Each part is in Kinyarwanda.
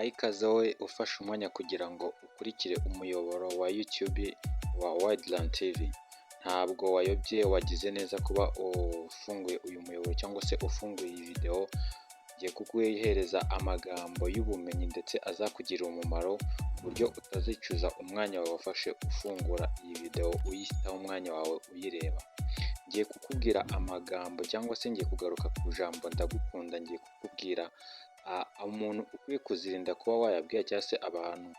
nguhaye ikaze wowe ufashe umwanya kugira ngo ukurikire umuyoboro wa YouTube wa Wideland TV. Ntabwo wayobye, wagize neza kuba ufunguye uyu muyoboro cyangwa se ufunguye iyi video. Ngiye kuguhereza amagambo y'ubumenyi ndetse azakugirira umumaro ku buryo utazicuza umwanya wawe wafashe ufungura iyi video uyitaho umwanya wawe uyireba. Ngiye kukubwira amagambo cyangwa se ngiye kugaruka ku jambo ndagukunda. Ngiye kukubwira umuntu ukwiye kuzirinda kuba wayabwira cyangwa se abantu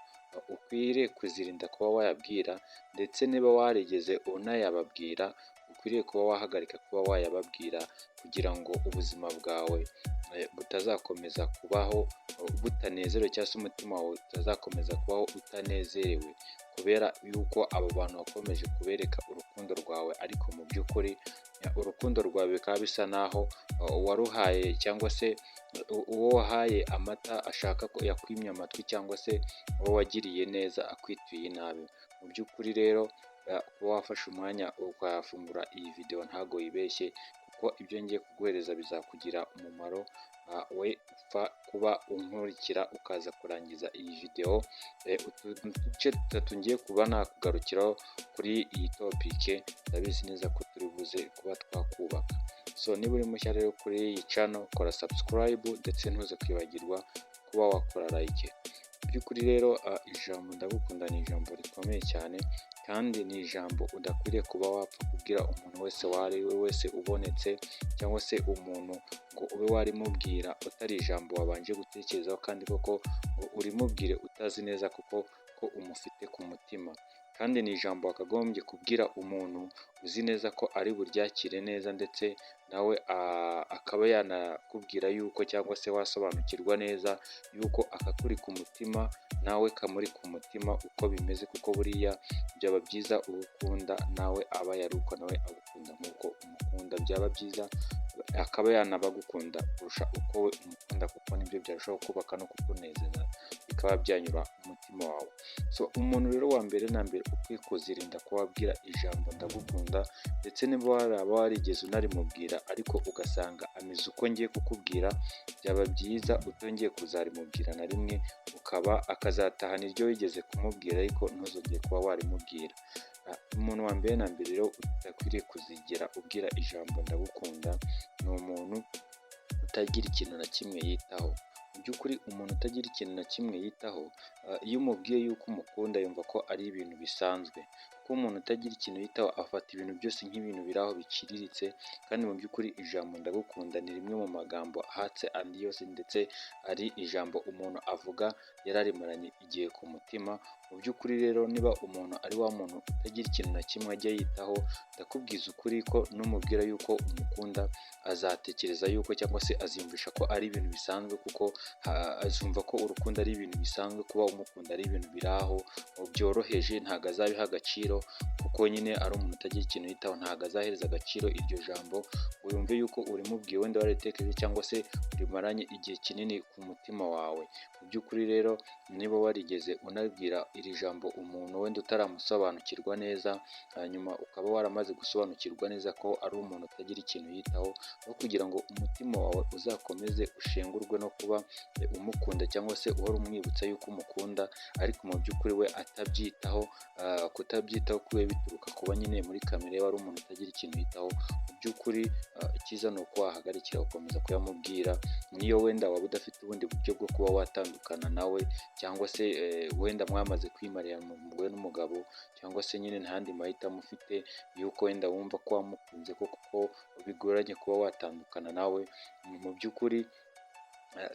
ukwiriye kuzirinda kuba wayabwira, ndetse niba warigeze unayababwira ukwiriye kuba wahagarika kuba wayababwira kugira ngo ubuzima bwawe butazakomeza kubaho butanezerewe cyangwa se umutima wawe utazakomeza kubaho utanezerewe kubera yuko abo bantu wakomeje kubereka urukundo rwawe, ariko mu by'ukuri urukundo rwawe bikaba bisa naho waruhaye cyangwa se uwo wahaye amata ashaka ko yakwimya amatwi, cyangwa se uwo wagiriye neza akwituye nabi. Mu by'ukuri rero kuba wafashe umwanya ukafungura iyi video ntago yibeshye, kuko ibyo ngiye kuguhereza bizakugira umumaro. We upfa kuba unkurikira ukaza kurangiza iyi video. Uduce dutatu ngiye kuba nakugarukiraho kuri iyi topic, ndabizi neza ko turi buze kuba twakubaka. So niba uri mushya rero kuri iyi channel, kora subscribe ndetse ntuze kwibagirwa kuba wakora like. By'ukuri rero ijambo ndagukunda ni ijambo rikomeye cyane, kandi ni ijambo udakwiriye kuba wapfa kubwira umuntu wese wari we wese ubonetse, cyangwa se umuntu ngo ube warimubwira utari ijambo wabanje gutekerezaho, kandi koko ngo urimubwire utazi neza kuko ko umufite ku mutima. Kandi ni ijambo wakagombye kubwira umuntu uzi neza ko ari buryakire neza, ndetse nawe akaba yanakubwira yuko cyangwa se wasobanukirwa neza yuko akakuri ku mutima nawe kamuri ku mutima uko bimeze, kuko buriya byaba byiza ukunda nawe aba yaruko nawe agukunda nk'uko umukunda. Byaba byiza akaba yanabagukunda kurusha uko we umukunda, kuko nibyo byarushaho kubaka no kukunezeza, bikaba byanyura umutima wawe. So umuntu rero wa mbere na mbere ukwiye kuzirinda kuwabwira ijambo ndagukunda, ndetse niba warigeze unarimubwira ariko ugasanga ameze uko ngiye kukubwira, byaba byiza utongeye kuzarimubwira na rimwe, ukaba akazatahana iryo wigeze kumubwira ariko ntuzongeye kuba warimubwira. Umuntu wa mbere na mbere rero udakwiriye kuzigera ubwira ijambo ndagukunda ni umuntu utagira ikintu na kimwe yitaho. Mu by'ukuri umuntu utagira ikintu na kimwe yitaho, iyo umubwiye yuko umukunda yumva ko ari ibintu bisanzwe, kuko umuntu utagira ikintu yitaho afata ibintu byose nk'ibintu biri aho biciriritse. Kandi mu by'ukuri ijambo ndagukunda ni rimwe mu magambo ahatse andi yose, ndetse ari ijambo umuntu avuga yararimaranye igihe ku mutima. Mu by'ukuri rero niba umuntu ari wa muntu utagira ikintu na kimwe ajya yitaho, ndakubwiza ukuri ko numubwira yuko umukunda azatekereza yuko cyangwa se aziyumvisha ko ari ibintu bisanzwe, kuko azumva ko urukundo ari ibintu bisanzwe, kuba umukunda ari ibintu biri aho byoroheje, ntabwo azabiha agaciro, kuko nyine ari umuntu utagira ikintu yitaho. Ntabwo azahereza agaciro iryo jambo ngo yumve yuko urimubwiye wenda waritekereje cyangwa se urimaranye igihe kinini ku mutima wawe. Mu by'ukuri rero niba warigeze unabwira iri jambo umuntu wenda utaramusobanukirwa neza, hanyuma ukaba waramaze gusobanukirwa neza ko ari umuntu utagira ikintu yitaho, no kugira ngo umutima wawe uzakomeze ushengurwe no kuba umukunda cyangwa se uhora umwibutsa yuko umukunda, ariko mu by'ukuri we atabyitaho. Kutabyitaho kwe bituruka kuba nyine muri kamere wari umuntu utagira ikintu yitaho. Mu by'ukuri icyiza ni uko wahagarikira ukomeza kuyamubwira, niyo wenda waba udafite ubundi buryo bwo kuba watandukana nawe, cyangwa se wenda mwamaze kwimarira umugore n'umugabo, cyangwa se nyine ntandi mahitamo ufite yuko wenda wumva ko wamukunze kuko bigoranye kuba watandukana nawe. Mu by'ukuri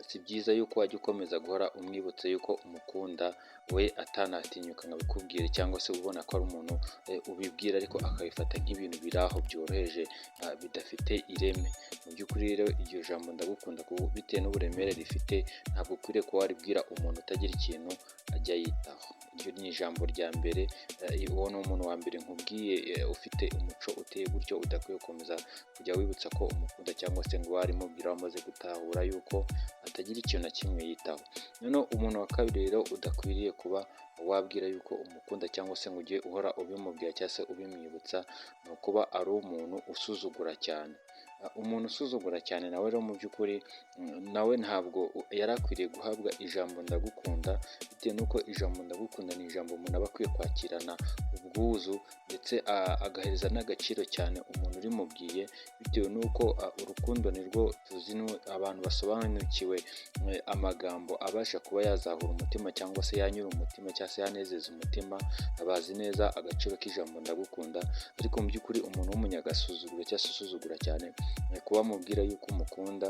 si byiza yuko wajya ukomeza guhora umwibutsa yuko umukunda, we atanatinyuka ngo abikubwire, cyangwa se ubona ko ari umuntu ubibwira ariko akabifata nk'ibintu biri aho byoroheje bidafite ireme. Mu by'ukuri rero iryo jambo ndagukunda bitewe n'uburemere rifite, ntabwo ukwiriye kuba waribwira umuntu utagira ikintu ajya yitaho. Iryo ni ijambo rya mbere. Uwo ni umuntu wa mbere nkubwiye ufite umuco uteye gutyo, udakwiye gukomeza kujya wibutsa ko umukunda, cyangwa se ngo warimubwira wamaze gutahura yuko atagira ikintu na kimwe yitaho. Noneho umuntu wa kabiri rero udakwiriye kuba wabwira yuko umukunda, cyangwa se ngo ujye uhora ubimubwira cyangwa se ubimwibutsa, ni ukuba ari umuntu usuzugura cyane. umuntu usuzugura cyane nawe rero mu by'ukuri nawe ntabwo yari akwiriye guhabwa ijambo ndagukunda, bitewe n'uko ijambo ndagukunda ni ijambo umuntu aba akwiye kwakirana ubwuzu ndetse agahereza n'agaciro cyane umuntu urimubwiye, bitewe n'uko urukundo nirwo tuzi abantu basobanukiwe amagambo abasha kuba yazahura umutima cyangwa se yanyura umutima cyangwa se yanezeza umutima, bazi neza agaciro k'ijambo ndagukunda. Ariko mu by'ukuri umuntu w'umunyagasuzuguro cyangwa se usuzugura cyane, kuba amubwira yuko umukunda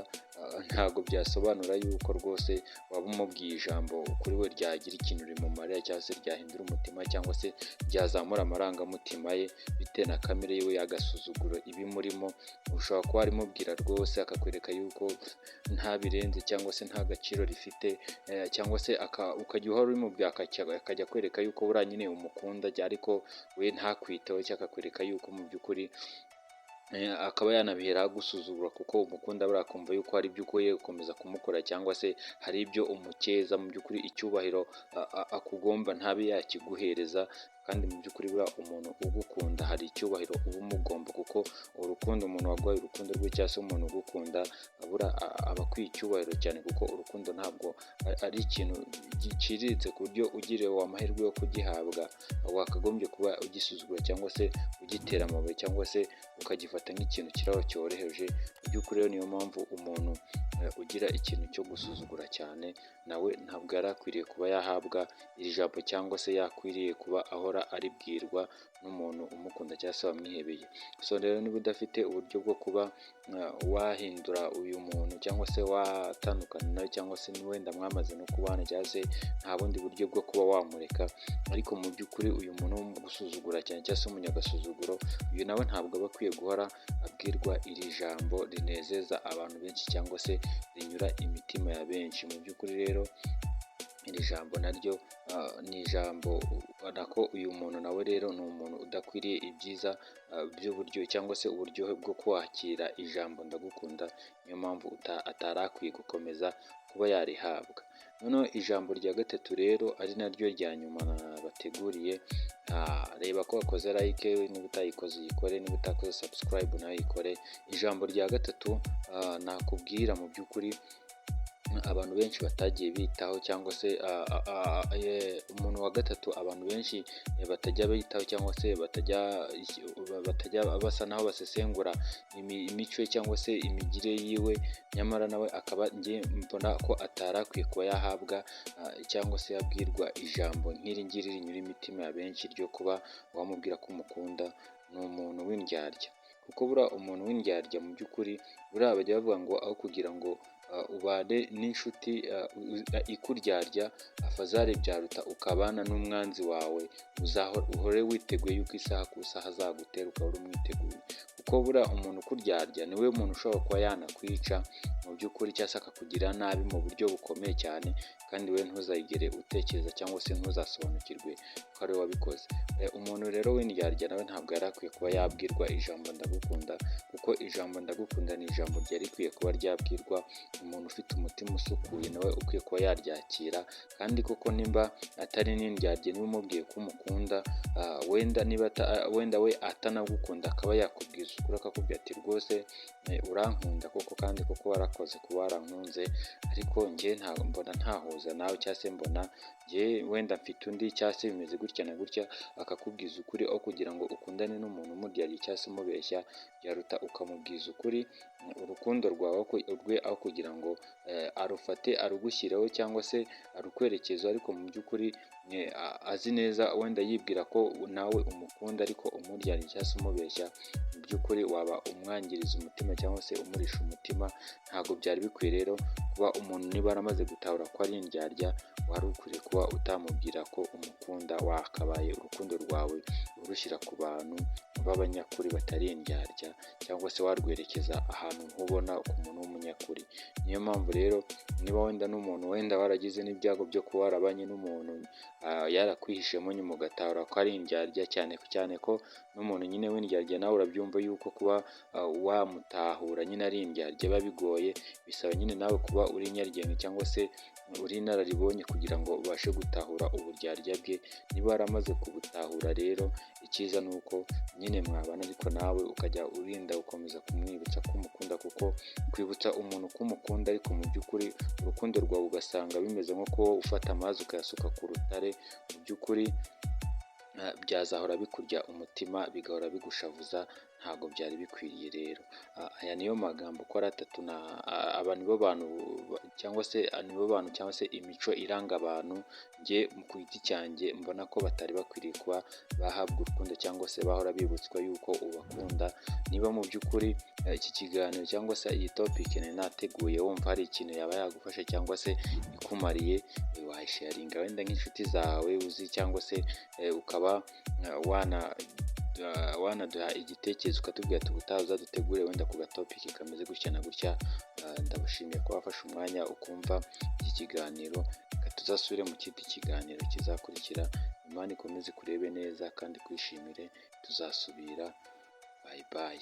ntabwo byasobanura yuko rwose waba umubwiye ijambo kuri we ryagira ikintu rimumarira cyangwa se ryahindura umutima cyangwa se ryazamura amarangamutima ye, bitewe na kamere yiwe y'agasuzuguro iba imurimo. Ushobora kuba warimubwira rwose akakwereka yuko nta birenze cyangwa se nta gaciro rifite, cyangwa se ukajya uhora urimubwira akajya akwereka yuko buriya nyine umukunda ariko we ntakwiteho, cyangwa akakwereka yuko mu by'ukuri akaba yanabihera agusuzugura kuko umukunda buriya akumva yuko hari ibyo ukwiye gukomeza kumukora, cyangwa se hari ibyo umukeza, mu by'ukuri icyubahiro akugomba ntabe yakiguhereza. Kandi mu by'ukuri buriya umuntu ugukunda hari icyubahiro uba umugomba, kuko urukundo umuntu waguhaye urukundo rwe cyangwa se umuntu ugukunda aba akwiye icyubahiro cyane, kuko urukundo ntabwo ari ikintu giciriritse ku buryo ugiriwe amahirwe yo kugihabwa wakagombye kuba ugisuzugura cyangwa se ugitera amabuye cyangwa se ukagifata nk'ikintu kiraho cyoroheje. Mu by'ukuri rero niyo mpamvu umuntu ugira ikintu cyo gusuzugura cyane nawe ntabwo yari akwiriye kuba yahabwa iri jambo, cyangwa se yakwiriye kuba ahora aribwirwa n'umuntu umukunda cyangwa se wamwihebeye. So rero niba udafite uburyo bwo kuba wahindura uyu muntu cyangwa se watandukana nawe, cyangwa se wenda mwamaze no kubana cyangwa se nta bundi buryo bwo kuba wamureka, ariko mu by'ukuri uyu muntu wo gusuzugura cyane cyangwa se umunyagasuzuguro, uyu nawe ntabwo aba akwiye guhora abwirwa iri jambo rinezeza abantu benshi cyangwa se rinyura imitima ya benshi. Mu by'ukuri rero iri jambo naryo ni ijambo ubona ko uyu muntu nawe rero ni umuntu udakwiriye ibyiza by'uburyo cyangwa se uburyohe bwo kwakira ijambo ndagukunda, niyo mpamvu atari akwiye gukomeza kuba yarihabwa. Noneho ijambo rya gatatu rero ari naryo rya nyuma bateguriye, reba ko wakoze like, niba utayikoze uyikore, niba utakoze subscribe nayo uyikore. Ijambo rya gatatu nakubwira mu by'ukuri abantu benshi batagiye bitaho, cyangwa se umuntu wa gatatu abantu benshi batajya bitaho, cyangwa se batajya basa naho basesengura imico ye cyangwa se imigire yiwe, nyamara nawe akaba mbona ko atari akwiye kuba yahabwa cyangwa se yabwirwa ijambo nk'iri ngiri rinyura imitima ya benshi ryo kuba wamubwira ko umukunda. Ni umuntu w'indyarya, kuko buriya umuntu w'indyarya mu by'ukuri buriya bajya bavuga ngo aho kugira ngo ubane n'inshuti ikuryarya, afazare byaruta ukabana n'umwanzi wawe, uhore witeguye yuko isaha ku isaha azagutera ukaba uri umwiteguye, kuko buriya umuntu ukuryarya niwe muntu ushobora kuba yanakwica mu by'ukuri, cyangwa se akakugira nabi mu buryo bukomeye cyane, kandi we ntuzayigere utekereza cyangwa se ntuzasobanukirwe ko ari we wabikoze. Umuntu rero w'indyarya nawe ntabwo yari akwiye kuba yabwirwa ijambo ndagukunda, kuko ijambo ndagukunda ni ijambo ryari rikwiye kuba ryabwirwa umuntu ufite umutima usukuye, nawe ukwiye kuba yaryakira. Kandi koko nimba atari n'indyarya, niba umubwiye ko umukunda, wenda we atanagukunda akaba yakubwiza ukuri akakubwira ati rwose urankunda koko, kandi koko warakoze kuba warankunze, ariko njye mbona ntahuza nawe, cyangwa se mbona njye wenda mfite undi, cyangwa se bimeze gutya na gutya, akakubwiza ukuri aho kugira ngo ukundane n'umuntu umuryarya cyangwa se umubeshya, byaruta ukamubwiza ukuri urukundo rwawe rwe, aho kugira ngo arufate arugushyireho cyangwa se arukwerekezo, ariko mu by'ukuri azi neza wenda yibwira ko nawe umukunda, ariko umuryarya cyangwa se umubeshya, mu by'ukuri waba umwangiriza umutima cyangwa se umurisha umutima. Ntabwo byari bikwiye rero kuba umuntu niba aramaze gutahura ko ari indyarya, wari ukwiriye kuba utamubwira ko umukunda, wakabaye urukundo rwawe urushyira ku bantu b'abanyakuri batari indyarya, cyangwa se warwerekeza ahantu ubona ku muntu w'umunyakuri. Niyo mpamvu rero niba wenda n'umuntu wenda waragize n'ibyago byo kuba warabanye n'umuntu yarakwihishemo nyuma ugatahura ko ari indyarya, cyane ko n'umuntu nyine w'indyarya nawe urabyumva yuko kuba wamutahura nyine ari indyarya biba bigoye, bisaba nyine nawe kuba uri inyaryenge cyangwa se uri inararibonye kugira ngo ubashe gutahura uburyarya bwe. Niba waramaze kubutahura rero, icyiza ni uko nyine mwabana, ariko nawe ukajya urinda gukomeza kumwibutsa ko umukunda, kuko kwibutsa umuntu ko umukunda ariko mu by'ukuri urukundo rwawe ugasanga bimeze nko kuba ufata amazi ukayasuka ku rutare, mu by'ukuri byazahora bikurya umutima, bigahora bigushavuza, ntabwo byari bikwiriye rero. Aya niyo magambo uko ari atatu, aba nibo bantu cyangwa se imico iranga abantu njye ku giti cyanjye mbona ko batari bakwiriye kuba bahabwa urukundo, cyangwa se bahora bibutswa yuko ubakunda. Niba mu by'ukuri iki kiganiro cyangwa se iyi topic nari nateguye wumva hari ikintu yaba yagufasha cyangwa se ikumariye, wayisharinga wenda nk'inshuti zawe uzi, cyangwa se ukaba wanaduha igitekerezo ukatubwira ati ubutaha uzadutegure wenda ku gatopiki kameze gutya na gutya. Ndagushimiye ko wafashe umwanya ukumva iki kiganiro, reka tuzasubire mu kindi kiganiro kizakurikira. Imana ikomeze kurebe neza kandi kwishimire, tuzasubira. Bye bye.